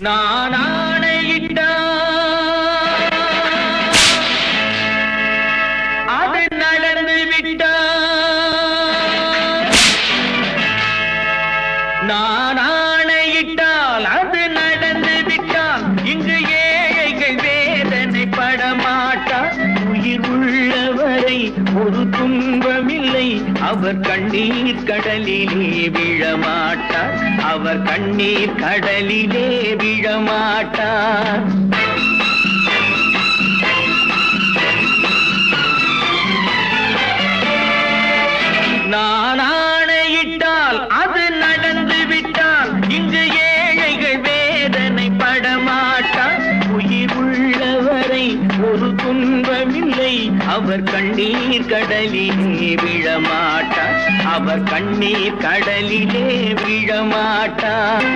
நான் ஆணையிட்டா அது நடந்து விட்டா நான் ஆணையிட்டால் அது நடந்து விட்டால் இங்கு ஏழைகள் வேதனை படமாட்டார் உயிர் உள்ளவரை ஒரு துன்பமில்லை அவர் கண்ணீர் கடலிலே விழமாட்டார் அவர் கண்ணீர் கடலிலே விழமாட்டார் நான் ஆணையிட்டால் அது நடந்து விட்டால் இங்கு ஏழைகள் வேதனை படமாட்டார் உயிர் உள்ளவரை ஒரு துன்பமில்லை அவர் கண்ணீர் கடலிலே விழமாட்டார் அவர் கண்ணீர் கடலிலே விழமாட்டார்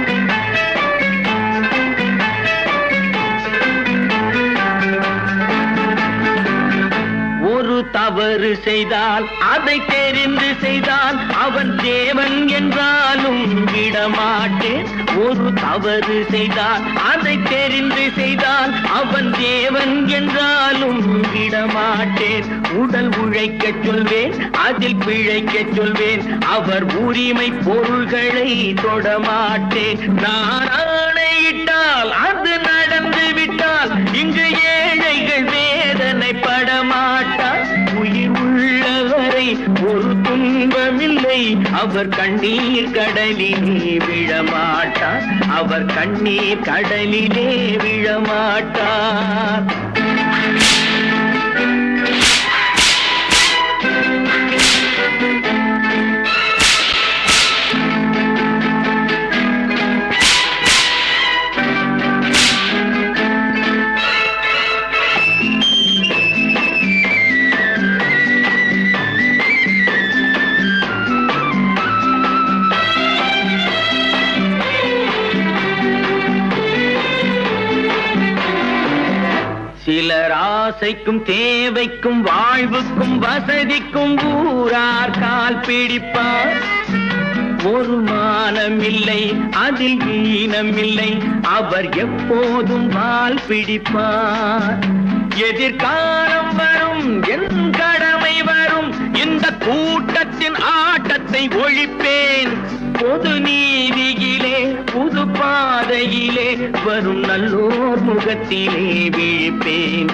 ஒரு தவறு செய்தால் அதை தெரிந்து செய்தால் அவன் தேவன் என்றாலும் விடமாட்டேன் ஒரு தவறு செய்தால் அதை தெரிந்து செய்தால் அவன் தேவன் என்றாலும் விடமாட்டேன் உடல் உழைக்க சொல்வேன் அதில் பிழைக்க சொல்வேன் அவர் உரிமை பொருள்களை தொடமாட்டேன் நான் ஆணையிட்டால் அது நடந்து விட்டால் இங்கு ஏழைகள் வேதனை படமாட்டார் உயிர் உள்ளவரை ஒரு துன்பமில்லை அவர் கண்ணீர் கடலிலே விழமாட்டார் அவர் கண்ணீர் கடலிலே விழமாட்டார் சிலர் ஆசைக்கும் தேவைக்கும் வாழ்வுக்கும் வசதிக்கும் ஊரார் கால் பிடிப்பார் ஒரு மானமில்லை அதில் ஈனமில்லை அவர் எப்போதும் வால் பிடிப்பார் எதிர்காலம் வரும் என் கடமை வரும் இந்த கூட்டத்தின் ஆட்டத்தை ஒழிப்பேன் பொது நீதியிலே புது பாதையிலே வரும் நல்லோர் முகத்திலே விழிப்பேன்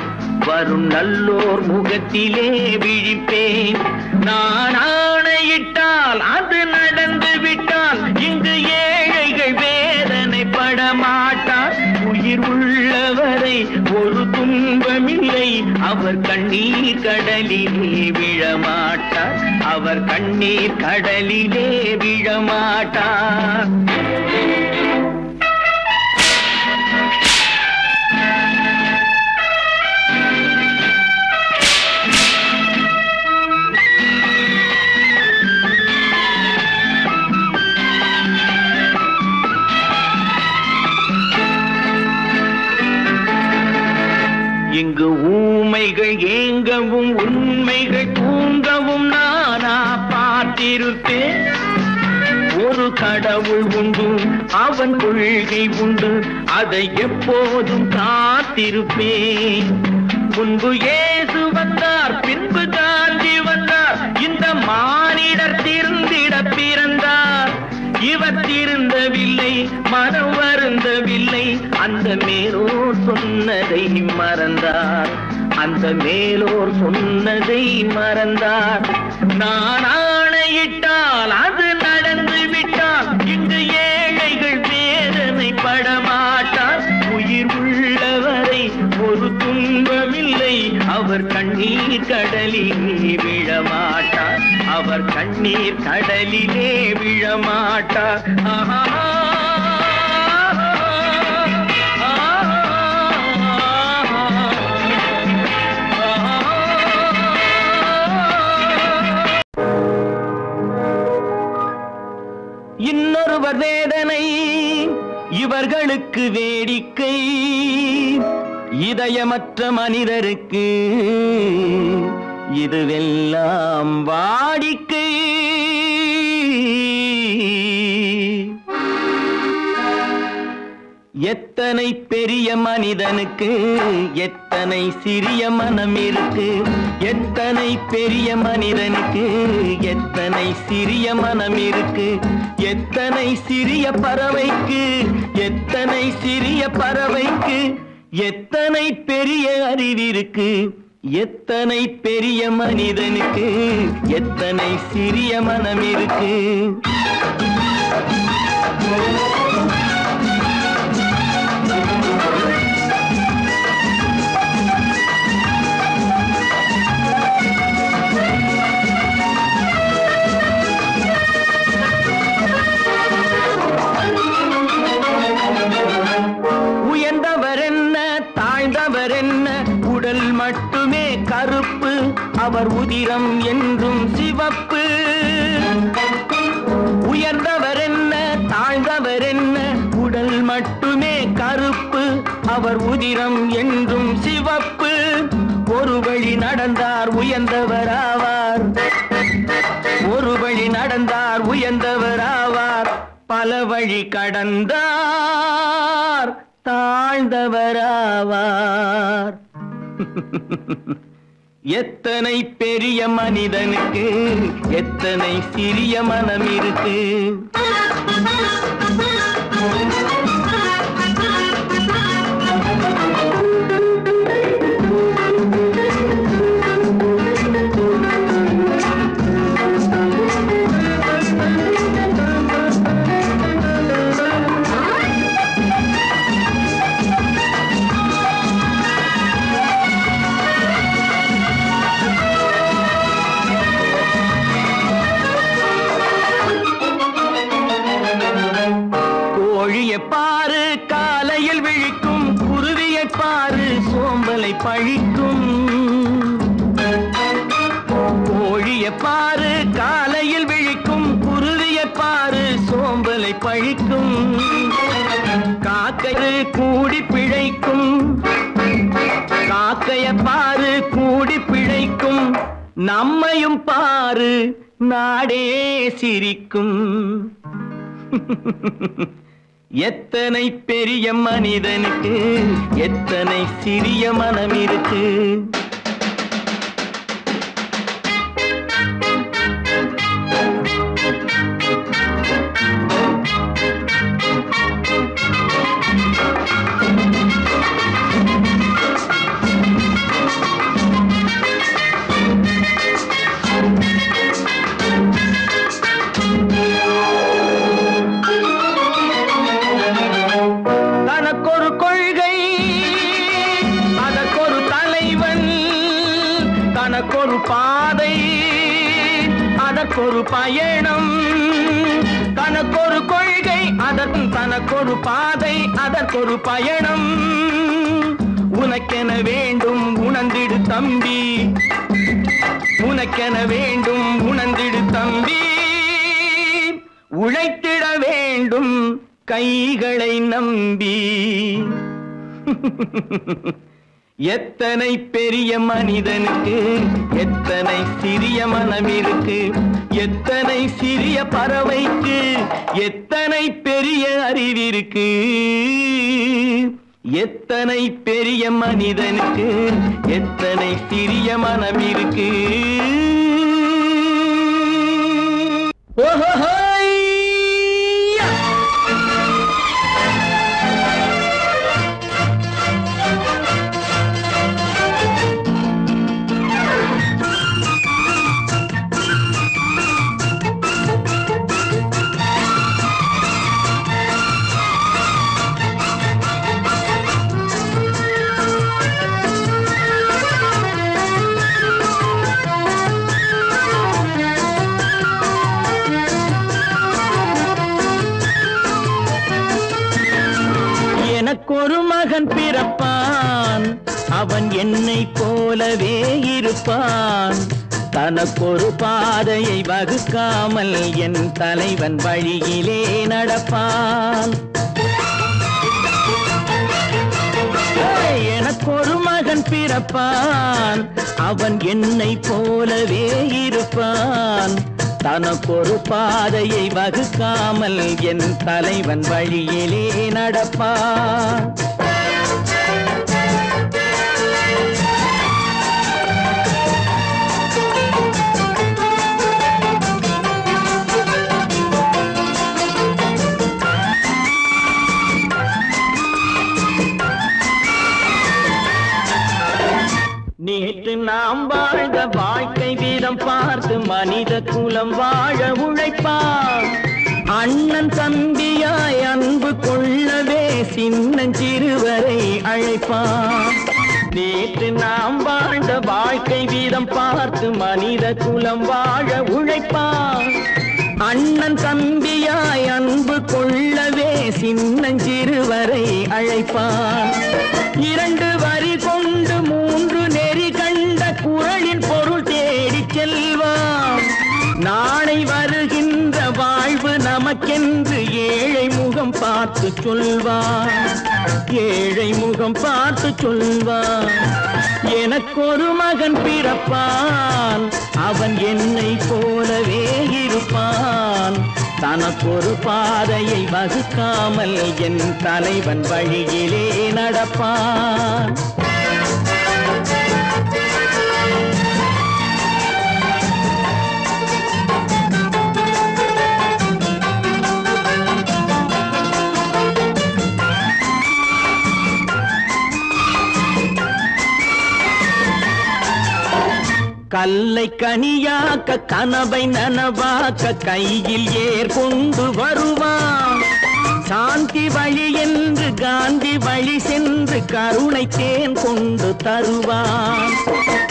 வரும் நல்லோர் முகத்திலே விழிப்பேன் நான் ஆணையிட்டால் அது நடந்து விட்டால் இங்கு ஏழைகள் வேதனை படமாட்டார் உயிர் உள்ளவரை ஒரு துன்பமில்லை அவர் கண்ணீர் கடலிலே விழமாட்டார் அவர் கண்ணீர் கடலிலே விழமாட்டார் இங்கு ஊமைகள் ஏங்கவும் உண்மைகள் தூங்கவும் நானா பார்த்திருப்பேன் ஒரு கடவுள் உண்டு அவன் கொள்கை உண்டு அதை எப்போதும் காத்திருப்பேன் முன்பு இயேசு வந்தார் பின்பு காந்தி வந்தார் இந்த மானிடர் திருந்திட பிறந்தார் இவர் திருந்தவில்லை மனம் வருந்தவில்லை அந்த மேலோர் சொன்னதை மறந்தார் அந்த மேலோர் சொன்னதை மறந்தார் நான் ஆணையிட்டால் அது நடந்து விட்டால் இங்கு ஏழைகள் வேதனை படமாட்டார் உயிர் உள்ளவரை ஒரு துன்பமில்லை அவர் கண்ணீர் கடலிலே விழமாட்டார் அவர் கண்ணீர் கடலிலே விழமாட்டார் இன்னொருவர் வேதனை இவர்களுக்கு வேடிக்கை இதயமற்ற மனிதருக்கு இதுவெல்லாம் வாடிக்கை எத்தனை எத்தனை பெரிய மனிதனுக்கு எத்தனை சிறிய மனம் இருக்கு. எத்தனை பெரிய மனிதனுக்கு எத்தனை சிறிய மனம் இருக்கு. எத்தனை சிறிய பறவைக்கு எத்தனை சிறிய பறவைக்கு எத்தனை பெரிய அறிவிருக்கு. எத்தனை பெரிய மனிதனுக்கு எத்தனை சிறிய மனம் இருக்கு. உயர்ந்தவர் என்ன தாழ்ந்தவர் என்ன, உடல் மட்டுமே கருப்பு, அவர் உதிரம் என்றும் சிவப்பு. உயர்ந்தவர் என்ன தாழ்ந்தவர் என்ன, உடல் மட்டுமே கருப்பு, அவர் உதிரம் என்றும் சிவப்பு. ஒரு வழி நடந்தார் உயர்ந்தவர் ஆவார், ஒரு வழி நடந்தார் உயர்ந்தவர் ஆவார். பல வழி கடந்தார் தாழ்ந்தவர் ஆவார். எத்தனை பெரிய மனிதனுக்கு எத்தனை சிறிய மனம் இருக்கு. கோழியை பாரு காலையில் விழிக்கும், குருவியை பாரு சோம்பலை பழிக்கும். கோழியை பாரு காலையில் விழிக்கும், குருவியை பாரு சோம்பலை பழிக்கும். காக்கை கூடி பிழைக்கும், காக்கைய பாரு கூடி பிழைக்கும். நம்மையும் பாரு நாடே சிரிக்கும். எத்தனை பெரிய மனிதனுக்கு எத்தனை சிறிய மனம் இருக்கு. தனக்கொரு கொள்கை அதற்கொரு தலைவன், தனக்கொரு பாதை அதற்கொரு பயணம். தனக்கொரு கொள்கை தனக்கொரு பாதை அதற்கொரு பயணம். உனக்கென வேண்டும் உணர்ந்திடு தம்பி, உனக்கென வேண்டும் உணர்ந்திடு தம்பி. உழைத்திட வேண்டும் கைகளை நம்பி. எத்தனை பெரிய மனிதனுக்கு எத்தனை சிறிய மனம் இருக்கு. எத்தனை சிறிய பறவைக்கு எத்தனை பெரிய அறிவிருக்கு. எத்தனை பெரிய மனிதனுக்கு எத்தனை சிறிய மனம் இருக்கு. ஓஹோ எனக்கொரு மகன் பிறப்பான், அவன் என்னை போலவே இருப்பான். தனக்கொரு பாதையை வகுக்காமல் என் தலைவன் வழியிலே நடப்பான். எனக்கொரு மகன் பிறப்பான், அவன் என்னை போலவே இருப்பான். தனக்கொரு பாதையை வகுக்காமல் என் தலைவன் வழியிலே நடப்பான். நேற்று நாம் வாழ்ந்த வாழ்க்கை வீதம் பார்த்து மனித குலம் வாழ உழைப்பான். அண்ணன் தம்பியாய் அன்பு கொள்ளவே சின்னஞ்சிறுவரை அழைப்பான். நேற்று நாம் வாழ்ந்த வாழ்க்கை வீதம் பார்த்து மனித குலம் வாழ உழைப்பான். அண்ணன் தம்பியாய் அன்பு கொள்ளவே சின்னஞ்சிறுவரை அழைப்பான். இரண்டு வரி கொண்டு மூன்று நெறி கண்ட குறளின் பொருள் தேடி செல்வான். நாளை வருகின்ற வாழ்வு நமக்கென்று ஏழை முகம் பார்த்து சொல்வான். ஏழை முகம் பார்த்து சொல்வான். எனக்கொரு மகன் பிறப்பான், அவன் என்னை போலவே இருப்பான். தனக்கொரு பாதையை வகுக்காமல் என் தலைவன் வழியிலே நடப்பான். கல்லை கனியாக்க கனவை நனவாக்க கையில் ஏர் கொண்டு வருவான். சாந்தி வழி என்று காந்தி வழி சென்று கருணை தேன் கொண்டு தருவான்.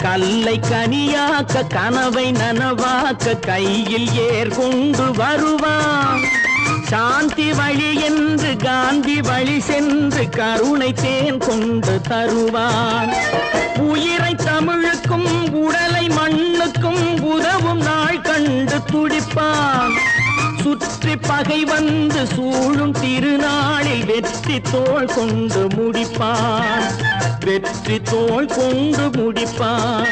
கல்லை கனியாக்க கனவை நனவாக்க கையில் ஏர் கொண்டு வருவான். சாந்தி வழி என்று காந்தி வழி சென்று கருணை தேன் கொண்டு தருவான். உயிரை தமிழுக்கும் உடலை மண்ணுக்கும் உதவும் நாள் கண்டு துடிப்பான். சுற்றி பகை வந்து சூழும் திருநாளில் வெற்றி தோள் கொண்டு முடிப்பான். வெற்றி தோள் கொண்டு முடிப்பான்.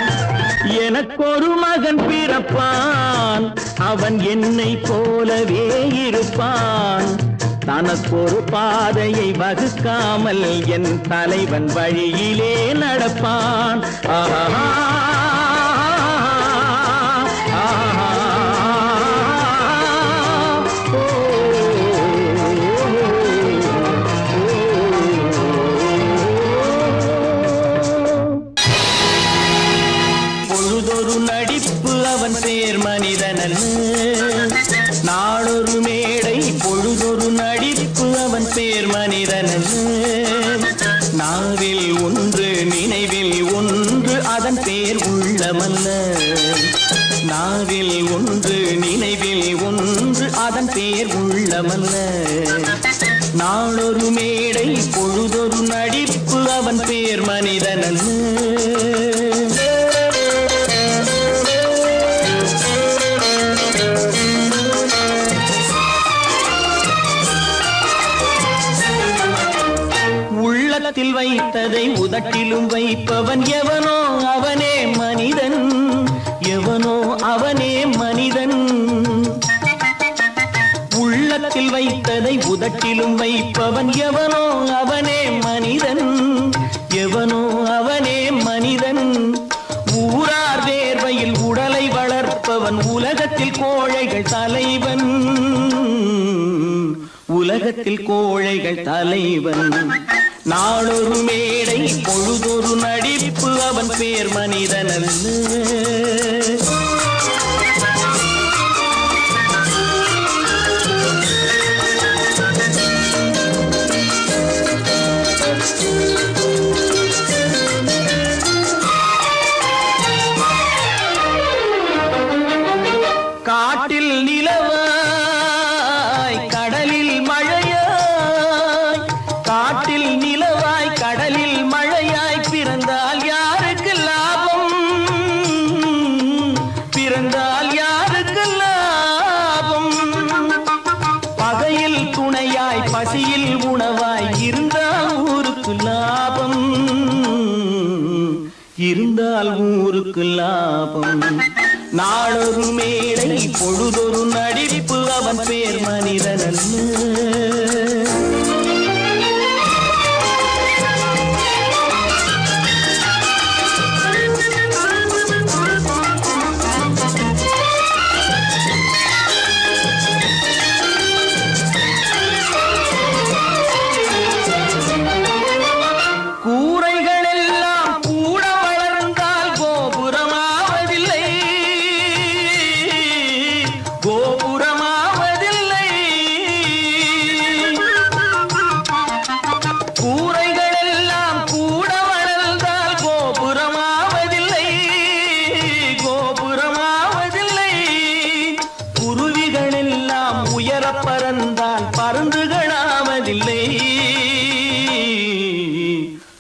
எனக்கொரு மகன் பிறப்பான், அவன் என்னை போலவே இருப்பான். தனக்கொரு பாதையை வகுக்காமல் என் தலைவன் வழியிலே நடப்பான். ஆஹா பொழுதொரு நடிப்பு அவன் பேர் மனிதனல்ல. நாளொரு மேடை பொழுதொரு நடிப்பு அவன் பேர் மனிதனல்ல. நாவில் ஒன்று நினைவில் ஒன்று அதன் பேர் உள்ளமல்ல. நாவில் ஒன்று நினைவில் ஒன்று அதன் பேர் உள்ளமல்ல. நாளொரு மேடை பொழுதொரு நடிப்பு அவன் பேர் மனிதனல்ல. உள்ளத்தில் வைத்ததை உதட்டிலும் வைப்பவன் எவனோ அவனே மனிதன். எவனோ அவனே மனிதன். உள்ளத்தில் வைத்ததை உதட்டிலும் வைப்பவன் எவனோ அவனே மனிதன். எவனோ அவனே மனிதன். ஊரார் வேர்வையில் உடலை வளர்ப்பவன் உலகத்தில் கோழைகள் தலைவன். உலகத்தில் கோழைகள் தலைவன். நாளொரு மேடை பொழுதொரு நடிப்பு அவன் பேர் மனிதனல்ல. காட்டில் நிலவாய் கடலில் மழையாய். காட்டில் நிலவாய் கடலில் மழையாய் பிறந்தால் யாருக்கு லாபம்? பிறந்தால் யாருக்கு லாபம்? பகையில் துணையாய் பசியில் உணவாய் இருந்தால் ஊருக்கு லாபம். இருந்தால் ஊருக்கு லாபம். நாளொரு மேடை பொழுதொரு நடிப்பு அவன் பேர் மனிதனல்ல.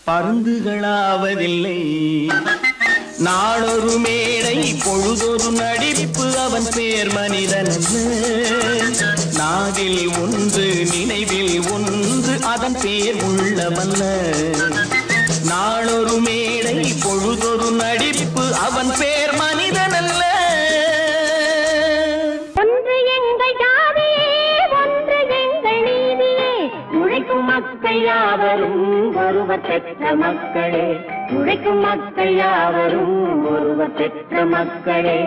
பருந்துகளாவதில்லை. நாளொரு மேடை பொழுதொரு நடிப்பு அவன் பேர் மனிதனல்ல. நாவில் ஒன்று நினைவில் ஒன்று அதன் பேர் உள்ளவல்ல. நாளொரு மேடை பொழுதொரு நடிப்பு அவன் பேர் மனிதனல்ல. மக்கள் யாவரும் ஒருவர் பெற்ற மக்களே, உழைக்கும் மக்கள் யாவரும் ஒருவர் பெற்ற மக்களே.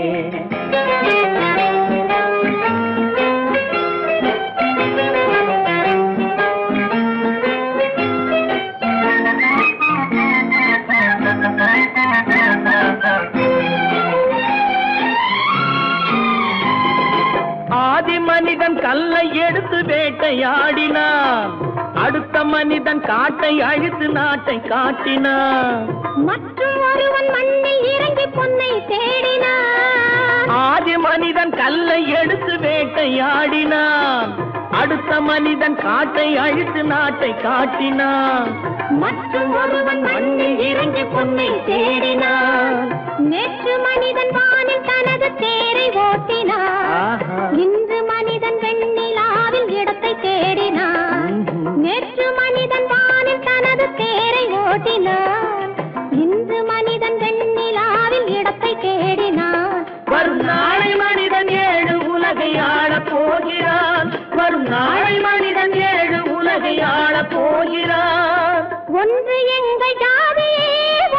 ஆதி மனிதன் கல்லை எடுத்து வேட்டையாடினான், அடுத்த மனிதன் காட்டை அழித்து நாட்டை காட்டினான். மற்றும் ஒருவன் மண்ணில் இறங்கி பொன்னை தேடினான். ஆதி மனிதன் கல்லை எடுத்து வேட்டையாடினான், அடுத்த மனிதன் காட்டை அழித்து நாட்டை காட்டினான். மற்றும் ஒருவன் மண்ணில் இறங்கி பொன்னை தேடினான். நேற்று மனிதன் வானில் தனது தேரை ஓட்டினான், இன்று மனிதன் வெண்ணிலாவில் இடத்தை தேடினான். நேற்று மனிதன் வானில் தனது தேரை ஓட்டினான், இன்று மனிதன் வெண்ணிலாவில் இடத்தை தேடினான். வரும் நாளை மனிதன் 7 உலகை ஆளப் போகிறான். வரும் நாளை மனிதன் 7 உலகை ஆளப் போகிறான். ஒன்று எங்கள் ஜாதியே,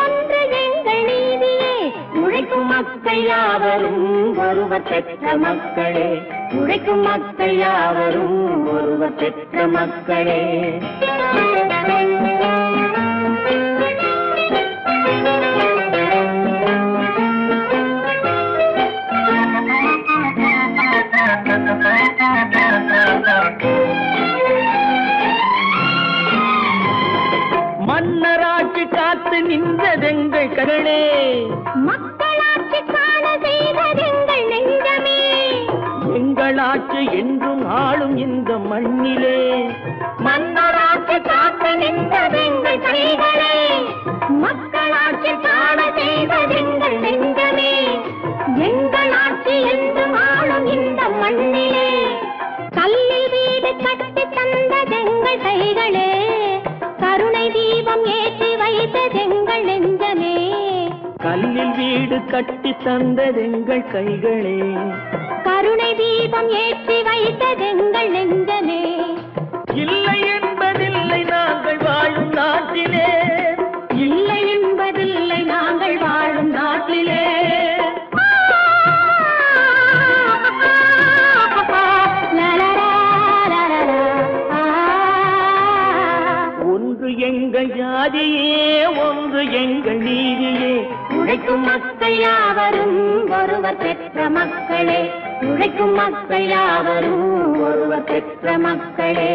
ஒன்று எங்கள் நீதியே, உழைக்கும் மக்கள் யாவரும் ஒருவர் பெற்ற மக்களே, உழைக்கும் மக்கள் யாவரும் ஒருவர் பெற்ற மக்களே. மன்னராட்சி காத்து நின்றதெங்கள் கரளே, மக்களாட்சி காண செய்ததெங்கள் நெஞ்சமே. எங்களாட்சி என்றும் ஆளும் இந்த மண்ணிலே, மன்னராட்சி காத்து நின்றதெங்கள் கைகளே. மக்களாட்சி காண செய்ததெங்கள் நெஞ்சமே. எங்களாட்சி என்றும் ஆளும் இந்த மண்ணிலே. கல்லில் வீடு கட்டி தந்ததெங்கள் கைகளே, கருணை தீபம் ஏற்றி வைத்ததெங்கள் நெஞ்சமே. கல்லில் வீடு கட்டி தந்ததெங்கள் கைகளே, கருணை தீபம் ஏற்றி வைத்ததெங்கள் நெஞ்சமே. இல்லை என்பதில்லை நாங்கள் வாழும் நாட்டிலே, இல்லை என்பதில்லை நாங்கள் வாழும் நாட்டிலே. ஒன்று எங்கள் ஜாதியே, ஒன்று எங்கள் நீதியே, உழைக்கும் மக்கள் யாவரும் ஒருவர் பெற்ற மக்களே, உழைக்கும் மக்கள் யாவரும் ஒருவர் பெற்ற மக்களே.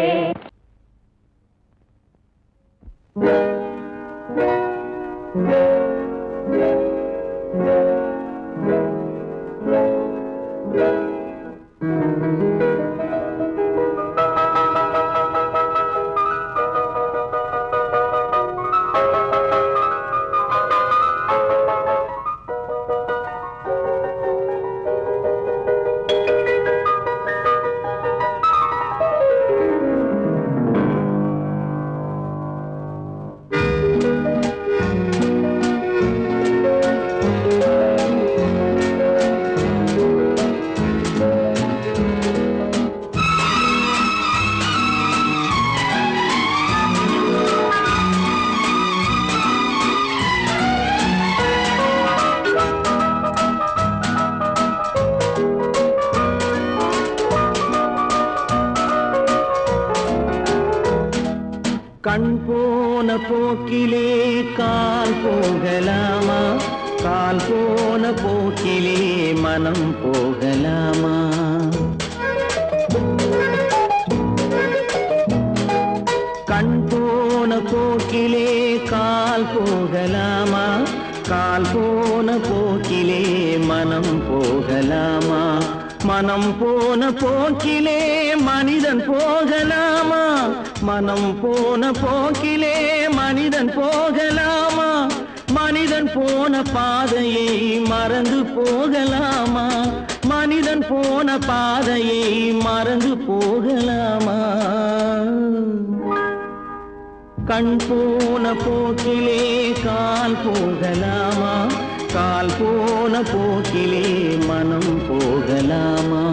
கண் போன போக்கிலே கால் போகலாமா, கால் போன போக்கிலே மனம் போகலாமா? கண் போன போக்கிலே கால் போகலாமா, கால் போன போக்கிலே மனம் போகலாமா? மனம் போன போக்கிலே மனிதன் போகலாமா, மனம் போன போக்கிலே மனிதன் போகலாமா? மனிதன் போன பாதையை மறந்து போகலாமா, மனிதன் போன பாதையை மறந்து போகலாமா? கண் போன போக்கிலே கால் போகலாமா, கால் போன போக்கிலே மனம் போகலாமா?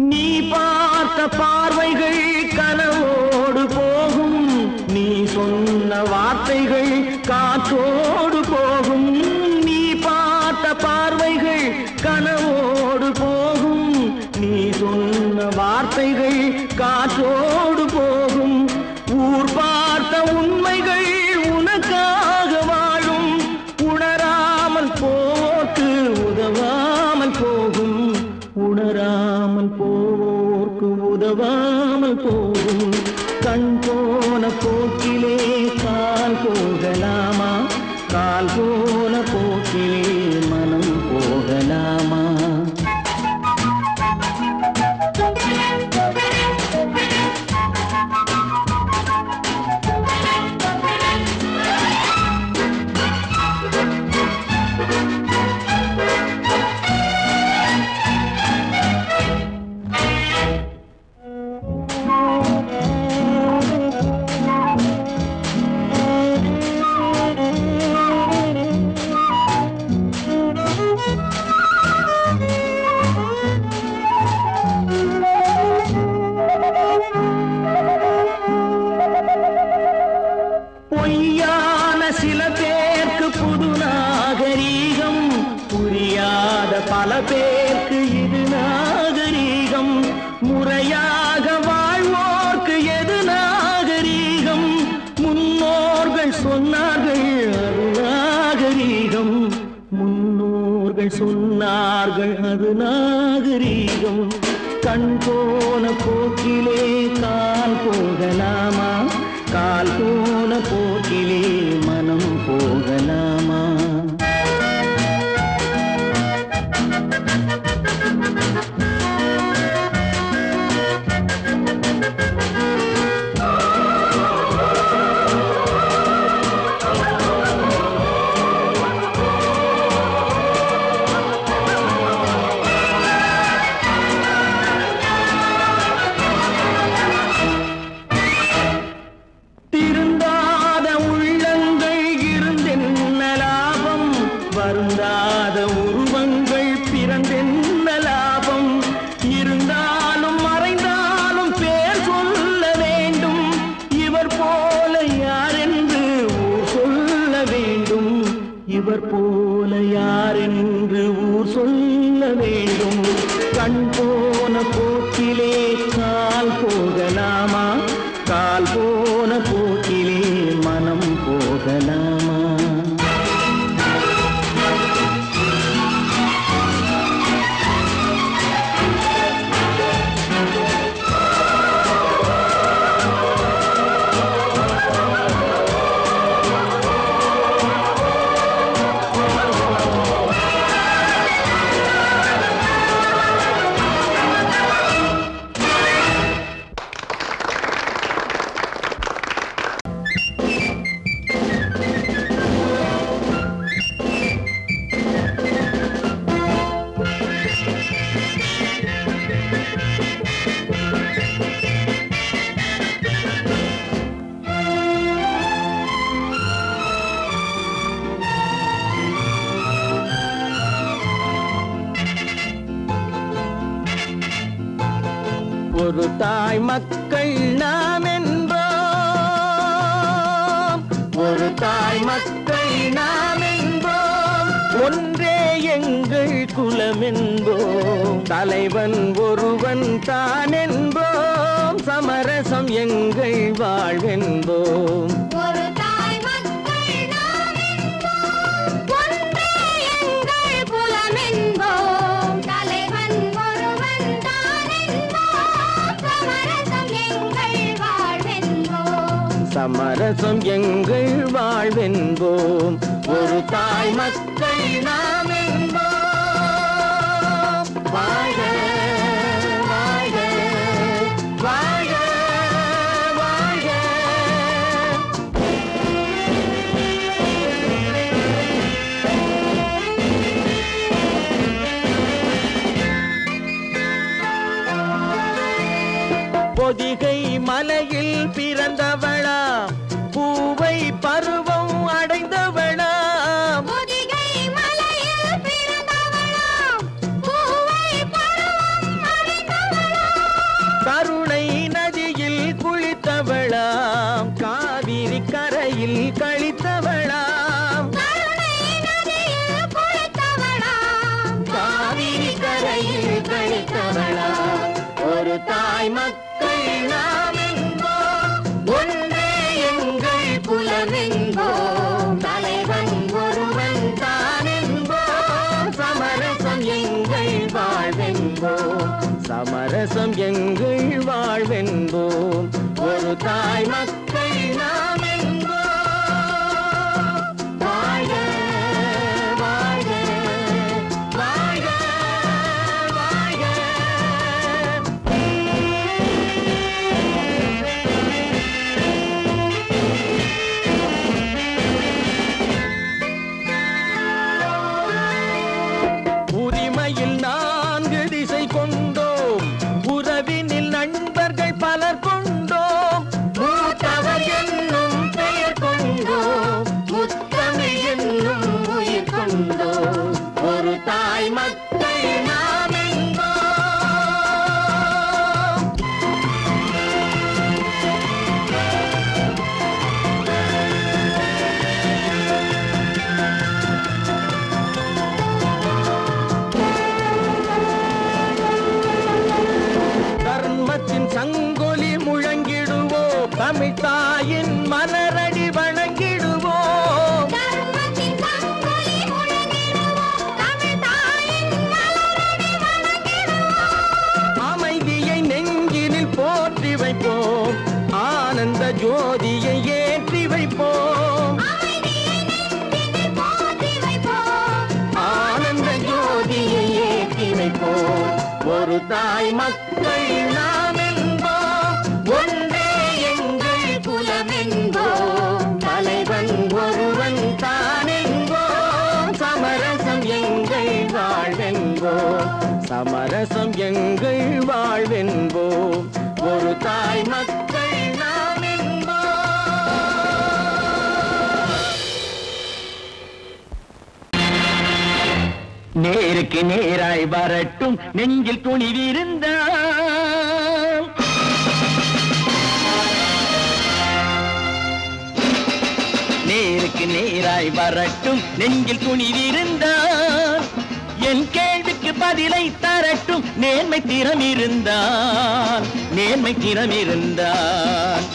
நீ பார்த்த பார்வைகள் கனவோடு போகும், நீ சொன்ன வார்த்தைகள் காற்றோடு போகும். நீ பார்த்த பார்வைகள் கனவோடு போகும், நீ சொன்ன வார்த்தைகள் காற்றோடு போகும். ஊர் பார்த்த உண்மைகள் உனக்காக வாழும், உணராமல் போக்கு உதவாமல் போகும், உணராமல் போவோர்க்கு உதவாமல் போகும். கண் போன போக்கிலே கால் போகலாமா, கால் போன போக்கிலே மனம் போகலாமா? பொய்யான சில பேருக்கு புது நாகரீகம், புரியாத பல பேருக்கு இது நாகரீகம். முறையாக வாழ்வோர்க்கு எது நாகரீகம்? முன்னோர்கள் சொன்னார்கள் அது நாகரீகம், முன்னோர்கள் சொன்னார்கள் அது நாகரீகம். கண் போன போக்கிலே கால் போகலாமா, கால் போன போக்கிலே மனம் போகலாமா? திருந்தாத உள்ளங்கள் இருந்தென்ன லாபம், வருந்தாத உருவங்கள் பிறந்தென்ன லாபம்? இருந்தாலும் மறைந்தாலும் பேர் சொல்ல வேண்டும், இவர் போல யாரென்று ஊர் சொல்ல வேண்டும், இவர் போல யாரென்று ஊர் சொல்ல வேண்டும். கண் போன போக்கிலே கால் போகலாமா, கால் போன போக்கிலே மனம் போகலாமா? தாய் மக்கள் நாம் என்போம், ஒரு தாய் மக்கள் நாம் என்போம், ஒன்றே எங்கள் குலம் என்போம், தலைவன் ஒருவன் தான் என்போம், சமரசம் எங்கள் வாழ்வென்போம். ஒரு தாய் மக்கள் நாம் என்போம், ஒன்றே எங்கள் குலம் என்போம், தலைவன் ஒருவன் தான் என்போம், சமரசம் எங்கள் வாழ்வென்போம். சமரசம் எங்கள் வாழ்வென்போம், ஒரு தாய் மக்கள் நாம் என்போம். வாழ்க வாழ்க வாழ்க வாழ்க. பொதிகை மலையில் பிறந்தவளா, பூவை பருவம் அடைந்தவளா, பொதிகை மலையில் பிறந்தவளாம், பூவை பருவம் அடைந்தவளாம், கருணை நதியில் குளித்தவளாம், காவிரி கரையில் கழித்தவளாம், கருணை நதியில் குளித்தவளாம், காவிரி கரையில் கழித்தவளாம். ஒரு தாய் மக்கள் நாம் என்போம், ஒன்றே எங்கள் குலம் என்போம், தலைவன் ஒருவன் தான் என்போம், சமரசம் எங்கள் வாழ்வென்போம், சமரசம் எங்கள் வாழ்வென்போம், ஒரு தாய் மக்கள் நாம் என்போம். வாழ்க வாழ்க வாழ்க வாழ்க. உரிமையில் 4 திசை கொண்டோம், உறவினில் நண்பர்கள் பலர் கொண்டோம், மூத்தவர் என்னும் பெயர் கொண்டோம், முத்தமிழ் என்னும் உயிர் கொண்டோம், ஒரு தாய் மக்கள் நாம் என்போம். தர்மத்தின் சங்கொலி முழங்கிடுவோம், தமிழ் தாயின் மலரடி வணங்கிடுவோம், தர்மத்தின் சங்கொலி முழங்கிடுவோம், தமிழ் தாயின் மலரடி வணங்கிடுவோம், அமைதியை நெஞ்சினில் போற்றி வைப்போம், ஆனந்த ஜோதியை ஏற்றி வைப்போம், அமைதியை நெஞ்சினில் போற்றி வைப்போம், ஆனந்த ஜோதியை ஏற்றி வைப்போம், ஒரு தாய் மக்கள் நாம் என்போம், ஒன்றே எங்கள் குலம் என்போம், தலைவன் ஒருவன் தான் என்போம், சமரசம் எங்கள் வாழ்வென்போம், சமரசம் எங்கள் வாழ்வென்போம், ஒரு தாய் மக்கள் நாம் என்போம். நேருக்கு நேராய் வரட்டும் நெஞ்சில் துணிவிருந்தால், நேருக்கு நேராய் வரட்டும் நெஞ்சில் துணிவிருந்தால், என் கேள்விக்கு பதிலை தரட்டும் நேர்மை திறம் இருந்தால், நேர்மை திறம் இருந்தால்,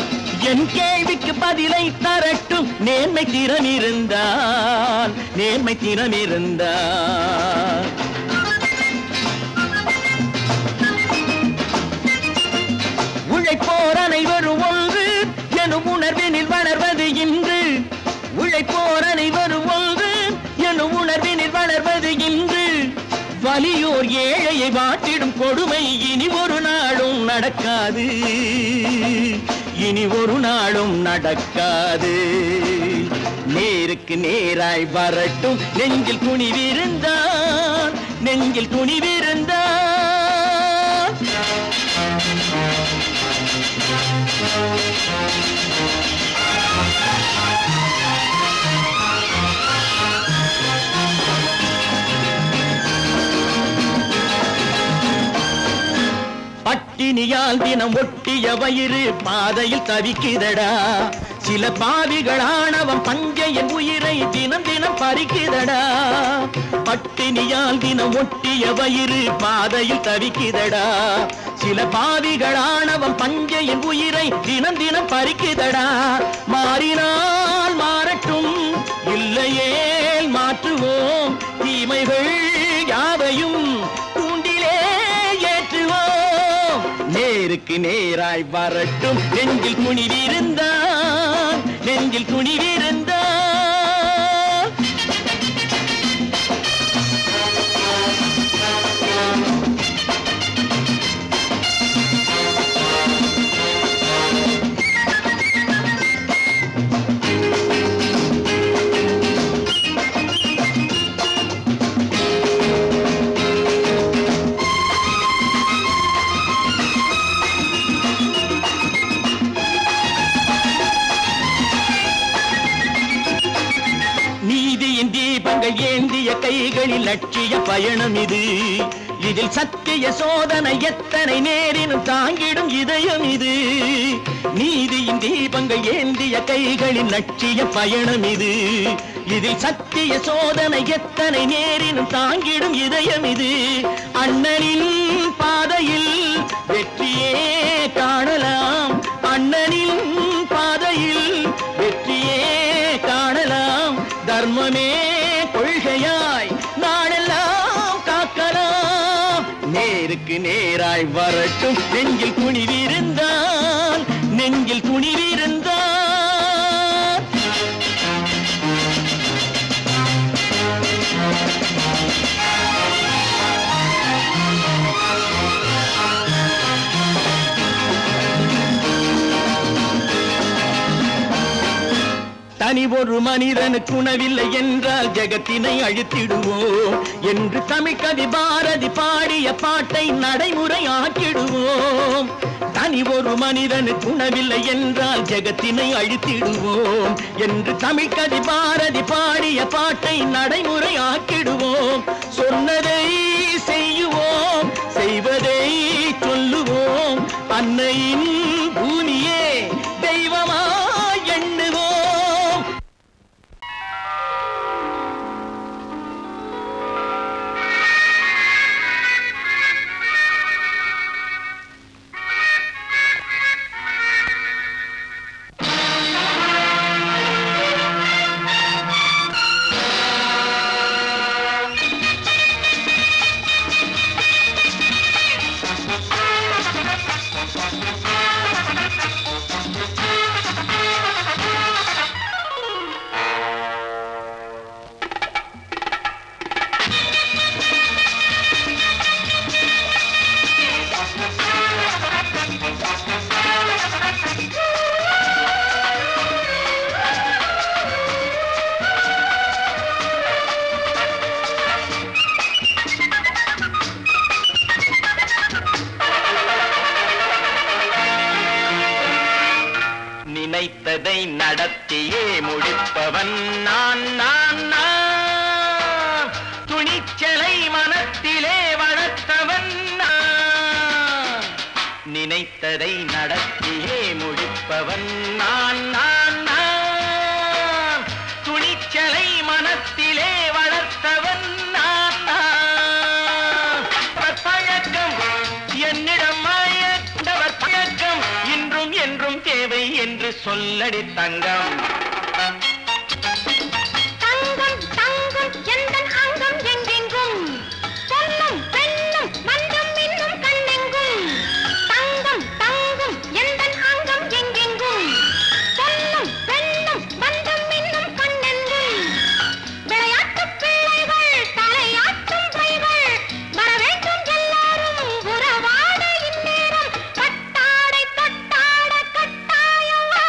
என் கேள்விக்கு பதிலை தரட்டும் நேர்மை திறம் இருந்தால், நேர்மை திறம் இருந்தால். உழைப்போர் அனைவரும் ஒன்று எனும் உணர்வினில் வளர்வது இன்று, உழைப்போர் அனைவரும் ஒன்று எனும் உணர்வினில் வளர்வது இன்று, வலியோர் ஏழையை வாட்டிடும் கொடுமை இனி ஒரு நாளும் நடக்காது, இனி ஒரு நாளும் நடக்காது. நேருக்கு நேராய் வரட்டும் நெஞ்சில் துணிவிருந்தான், நெஞ்சில் துணிவிருந்தான். பட்டினியால் தினம் ஒட்டிய வயிறு பாதையில் தவிக்குதடா. சில பாவிகளானவன் பஞ்சையின் உயிரை தினம் தினம் பறிக்குதடா. பட்டினியால் தினம் ஒட்டிய வயிறு பாதையில் தவிக்குதடா. சில பாவிகளானவன் பஞ்சையின் உயிரை தினம் தினம் பறிக்குதடா. மாறினால் மாறட்டும், இல்லையே மாற்றுவோம், தீமைகள் யாவையும் தூண்டிலே ஏற்றுவோம். நேருக்கு நேராய் வரட்டும், நெஞ்சில் துணிவிருந்தான், நெஞ்சில் துணிவிருந்தான். ஏந்திய கைகளில் லட்சிய பயணம் இது. இதில் சத்திய சோதனை எத்தனை நேரினும் தாங்கிடும் இதயம் இது. நீதியின் தீபங்கள் ஏந்திய கைகளில் லட்சிய பயணம் இது. இதில் சத்திய சோதனை எத்தனை நேரினும் தாங்கிடும் இதயம் இது. அண்ணனின் பாதையில் வெற்றியே காணலாம், அண்ணனின் பாதையில் வெற்றியே காணலாம். தர்மமே கொள்கையாய் நாளெல்லாம் காக்கலாம். நேருக்கு நேராய் வரட்டும், நெஞ்சில் துணிவிருந்தான், நெஞ்சில் துணிவிருந்தான். தனி ஒரு மனிதனுக்கு உணவில்லை என்றால் ஜெகத்தினை அழித்திடுவோம் என்று தமிழ் கவி பாரதி பாடிய பாட்டை நடைமுறையாக்கிடுவோம். தனி ஒரு மனிதனுக்கு உணவில்லை என்றால் ஜெகத்தினை அழித்திடுவோம் என்று தமிழ் கவி பாரதி பாடிய பாட்டை நடைமுறையாக்கிடுவோம். சொன்னதை செய்யுவோம், செய்வதை சொல்லுவோம், அன்னையின் பூமியே தெய்வமா எண்ணுவோம். நினைத்ததை நடத்தியே முடிப்பவன் நான் நான் நான். துணிச்சலை மனத்திலே வளர்த்தவன் நான். நினைத்ததை நடத்தியே முடிப்பவன் நான் நான் நான். துணிச்சலை மனத்திலே வளர்த்தவன் நான் நான். பழக்கம் என்னிடம் மாயவர் பழக்கம் இன்றும் என்றும் தேவை என்று சொல்லடி தங்கம். தங்கம் தங்கம் எந்தன் அங்கம் எங்கெங்கும், பொன்னும் பெண்ணும் மன்றம் இன்னும் கண்ணெங்கும். தங்கம் தங்கம் எந்தன் அங்கம் எங்கெங்கும், பொன்னும் பெண்ணும் மன்றம் இன்னும் கண்ணெங்கும். விளையாட்டு பிள்ளைகள் தலையாட்டும் பைகள் வர வேண்டும் எல்லாரும் உறவாட இந்நேரம். கட்டாடை தொட்டாட கட்டாயவா.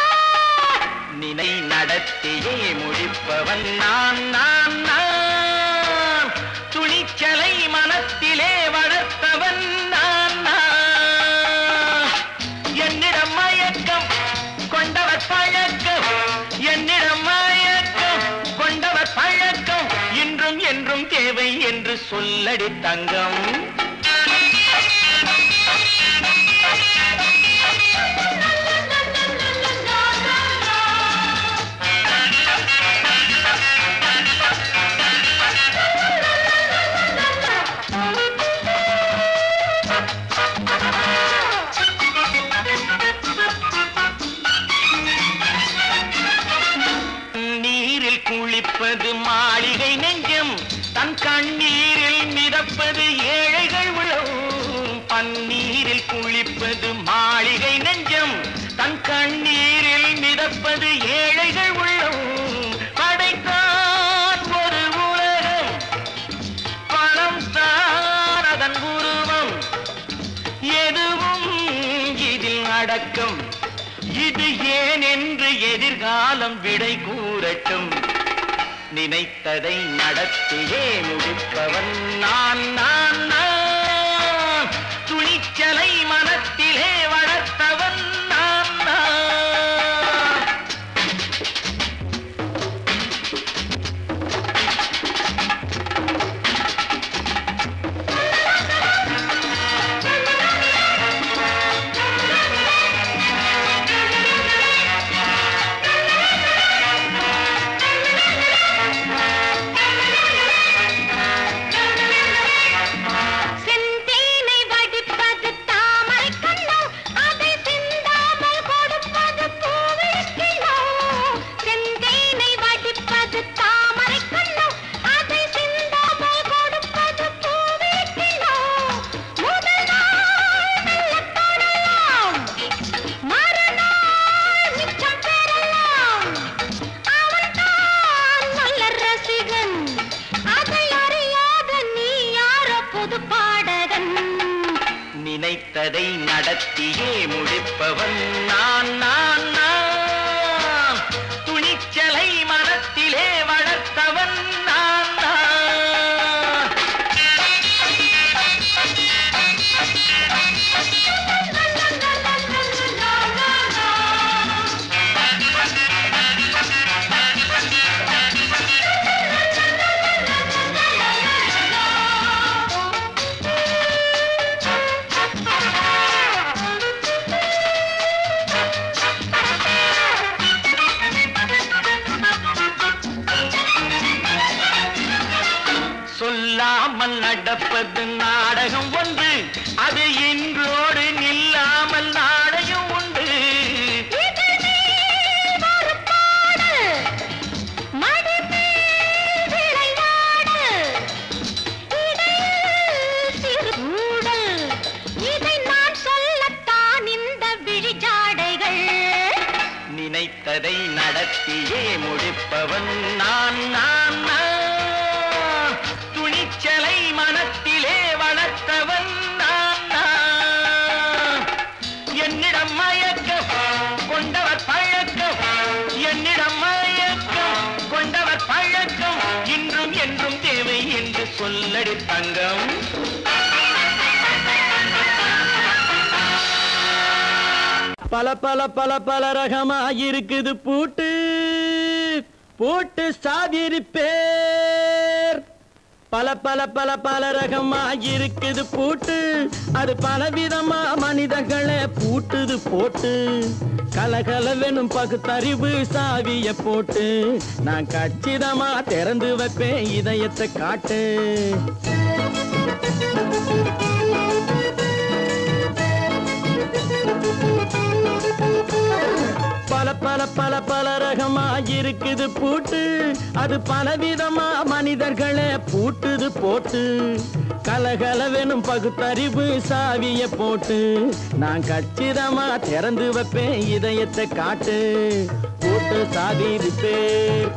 நினை நடத்தியே முடிப்பவன் நான் நான் நான். துணிச்சலை மனத்திலே வளர்த்தவன் நான் நான். என்னிடம் மயக்கம் கொண்டவர் பழக்கம், என்னிடம் மயக்கம் கொண்டவர் பழக்கம் இன்றும் என்றும் தேவை என்று சொல்லடி தங்கம். கிடப்பது ஏழைகள் உள்ளம் படைத்தான் ஒரு உலகம் பணம் தான் அதன் உருவம் எதுவும் இதில் அடக்கம் இது ஏன் என்று எதிர்காலம் விடை கூறட்டும் நினைத்ததை நடத்தியே முடிப்பவன் நான் நான் நான் துணிச்சலை மனத்திலே வளர்த்தவன் நான் நான் நினைத்ததை நடத்தியே முடிப்பவன் நான் நான் நான் துணிச்சலை மனத்திலே வளர்த்தவன் நான் நான் சொல்லாமல் நடப்பது நாடகம் ஒன்று அது இன்றோடு நில்லாமல் நாடகம் உண்டு நினைத்ததை நடத்தியே முடிப்பவன் நான் நான் நான் துணிச்சலை மனத்திலே வளர்த்தவன் நான் நான் என்னிடம் மயக்கம் கொண்டவர் பழக்கம் என்னிடம் மயக்கம் கொண்டவர் பழக்கம் இன்றும் என்றும் தேவை என்று சொல்லடி தங்கம் பல பல பல பல ரகமாயிருக்குது பூட்டு பூட்டு சாவிரி பேர் பல பல பல பல ரகமாயிருக்குது பூட்டு அது பலவிதமா மனிதர்களை பூட்டுது போட்டு கலகலவெனும் பகுத்தறிவு சாவிய போட்டு நான் கச்சிதமா திறந்து வைப்பேன் இதயத்தை காட்டு பல பல பல பல ரகமாயிருக்குது பூட்டு அது பலவிதமா மனிதர்களை பூட்டுது போட்டு கலகலவெனும் பகுத்தறிவு சாவிய போட்டு நான் கச்சிதமா திறந்து வைப்பேன் இதயத்தை காட்டு பூட்டு சாவி பேர்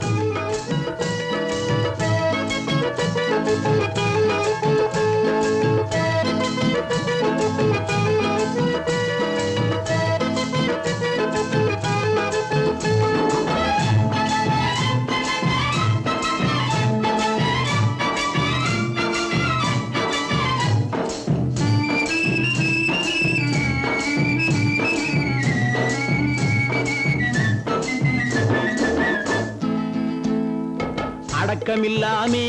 அடக்கமில்லாமே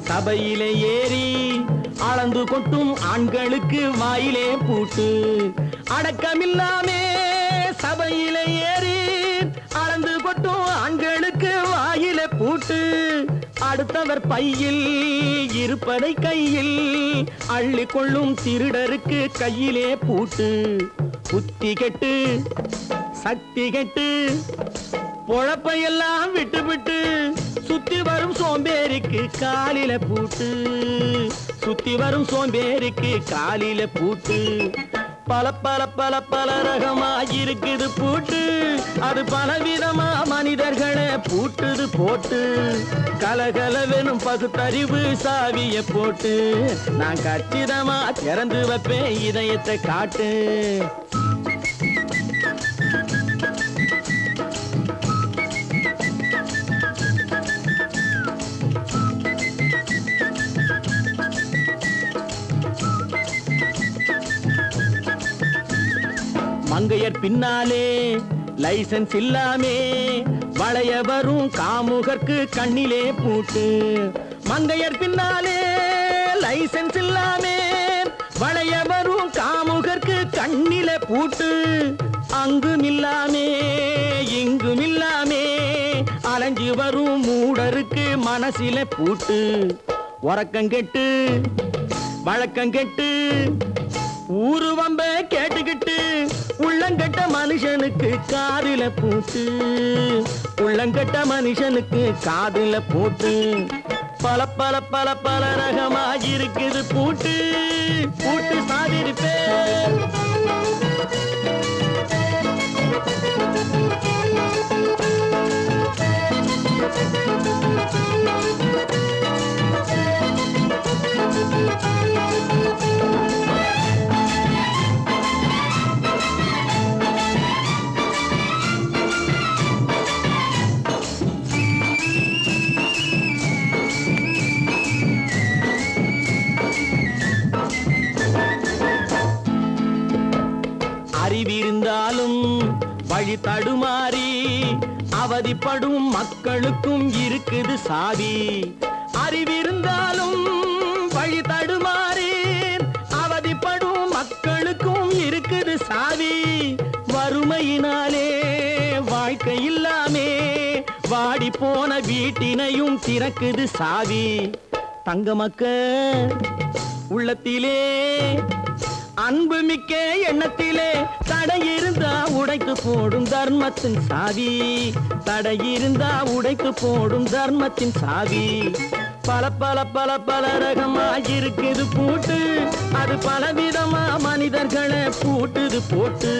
சபையிலே ஏறி அளந்து கொட்டும் ஆண்களுக்கு வாயிலே பூட்டு அடக்கமில்லாமே சபையிலே ஏறி அளந்து கொட்டும் ஆண்களுக்கு வாயிலே பூட்டு அடுத்தவர் பையில் இருப்பதை கையில் அள்ளி கொள்ளும் திருடருக்கு கையிலே பூட்டு புத்தி கெட்டு சக்தி கெட்டு பொழப்பையெல்லாம் விட்டு விட்டு சுத்தி வரும் சோம்பேறிக்கு காலில பூட்டு சுத்தி வரும் சோம்பேறிக்கு காலில பூட்டு பல பல பல பல ரகமா இருக்குது பூட்டு, அது பலவிதமா மனிதர்களை பூட்டுது போட்டு. கலகலவெனும் பகுத்தறிவு சாவிய போட்டு, நான் கச்சிதமா திறந்து வைப்பேன் இதயத்தை காட்டு. மங்கையர் பின்னாலே லைசன்ஸ் இல்லாமே வளைய வரும் காமுகர்க்கு கண்ணிலே பூட்டு. மங்கையர் பின்னாலே லைசன்ஸ் இல்லாமே வளைய வரும் காமுகர்க்கு கண்ணிலே பூட்டு. அங்கும் இல்லாமே இங்கும் இல்லாமே அலைஞ்சு வரும் மூடருக்கு மனசில பூட்டு. உறக்கங்கெட்டு வழக்கங்கெட்டு ஊரு வம்ப கேட்டுக்கிட்டு உள்ளங்கட்ட மனுஷனுக்கு காதில பூட்டு. உள்ளங்கட்ட மனுஷனுக்கு காதில பூட்டு. பல பல பல பல ரகமா இருக்குது பூட்டு. பூட்டு சாதிருப்பேன். அறிவிருந்தாலும் வழி தடுமாறி அவதிப்படும் மக்களுக்கும் இருக்குது சாவி. அறிவிருந்தாலும் வழி தடுமாறி அவதிப்படும் மக்களுக்கும் இருக்குது சாவி. வறுமையினாலே வாழ்க்கை இல்லாமே வாடி போன வீட்டினையும் திறக்குது சாவி. தங்க மக்க உள்ளத்திலே அன்பு மிக்க எண்ணத்திலே தடையிருந்தா உடைத்து போடும் தர்மத்தின் சாவி. தடையிருந்தா உடைத்து போடும் தர்மத்தின் சாவி. பல பல பல பல ரகமா இருக்குது பூட்டு, அது பலவிதமா மனிதர்களை பூட்டுது போட்டு.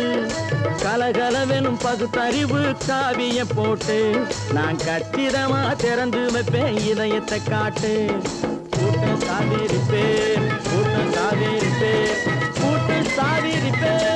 கலகலவெனும் பகுத்தறிவு காவிய போட்டு, நான் கச்சிதமா திறந்து வைப்பேன் இதயத்தை காட்டு. கூட்டம் சாதிருப்பேன், கூட்டம் சாதிருப்பேன், கூட்டம் சாதிருப்பேன்.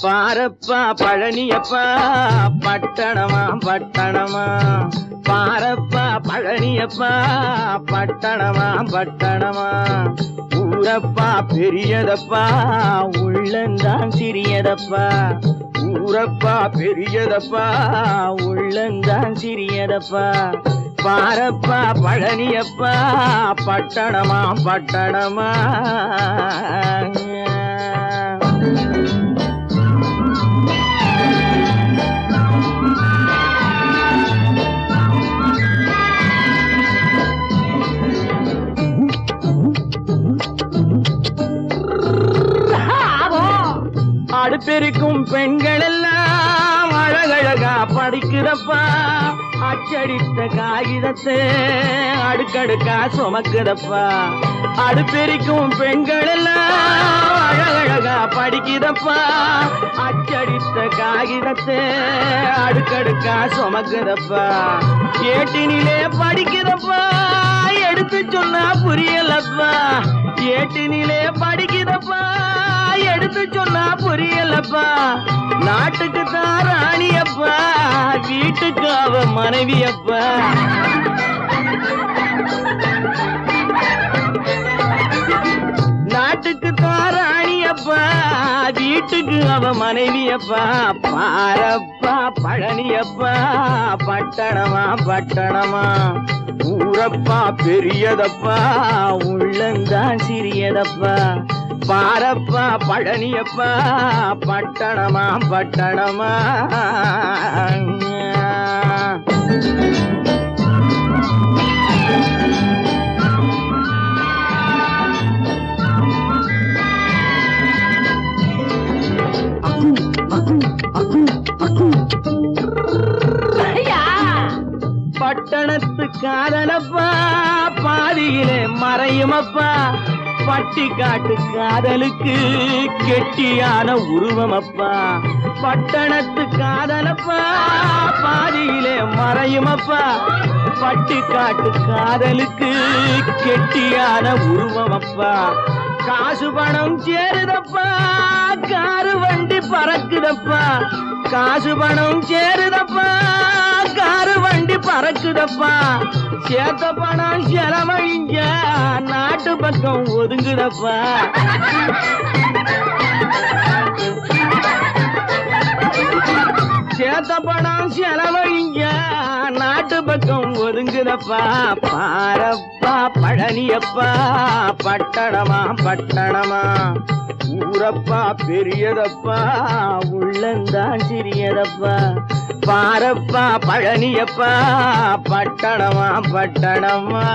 பாரப்பா பழனியப்பா பட்டணமா பட்டணமா. பாரப்பா பழனியப்பா பட்டணமா பட்டணமா. ஊரப்பா பெரியதப்பா உள்ளந்தான் சிறியதப்பா. ஊரப்பா பெரியதப்பா உள்ளந்தான் சிறியதப்பா. பாரப்பா பழனியப்பா பட்டணமா பட்டணமா. அடுப்பெருக்கும் பெண்கள் எல்லாம் அழகழகா படிக்கிறப்பா. அச்சடித்த காகிதத்தை அடுக்கடுக்கா சுமக்குதப்பா. அடுப்பெருக்கும் பெண்கள் எல்லாம் அழகழகா படிக்கிறப்பா. அச்சடித்த காகிதத்தை அடுக்கடுக்கா சுமக்குதப்பா. ஏட்டினிலே படிக்கிறப்பா, எடுத்து சொன்னா புரியலப்பா. ஏட்டினிலே படிக்கிறப்பா, எடுத்து சொன்னா புரியலப்பா. நாட்டுக்கு தான் ராணியப்பா, வீட்டுக்கு அவ மனைவியப்பா. நாட்டுக்கு தான் ராணியப்பா, வீட்டு வீட்டுக்கு அவ மனைவியப்பா பாரப்பா பழனியப்பா பட்டணமா பட்டணமா ஊரப்பா பெரியதப்பா உள்ளந்தான் சிறியதப்பா பாரப்பா பழனியப்பா பட்டணமா பட்டணமா பட்டணத்து காதலப்பா பாதியிலே மறையுமப்பா பட்டி காட்டு காதலுக்கு கெட்டியான உருவமப்பா பட்டணத்து காதலப்பா பாதியிலே மறையுமப்பா பட்டி காட்டு காதலுக்கு கெட்டியான உருவமப்பா காசு பணம் சேருதப்பா காரு வண்டி பறக்குதப்பா காசு பணம் சேருதப்பா காரு வண்டி பறக்குதப்பா சேத்த பணம் செலவழிஞ்ச நாட்டு பக்கம் ஒதுங்குதப்பா சேத்த பணம் செலவழிஞ்ச நாட்டு பக்கம் ஒதுங்குதப்பா பாரப்பா பழனியப்பா பட்டணமா பட்டணமா ஊரப்பா பெரியதப்பா உள்ளந்தான் சிறியதப்பா பாரப்பா பழனியப்பா பட்டணமா பட்டணமா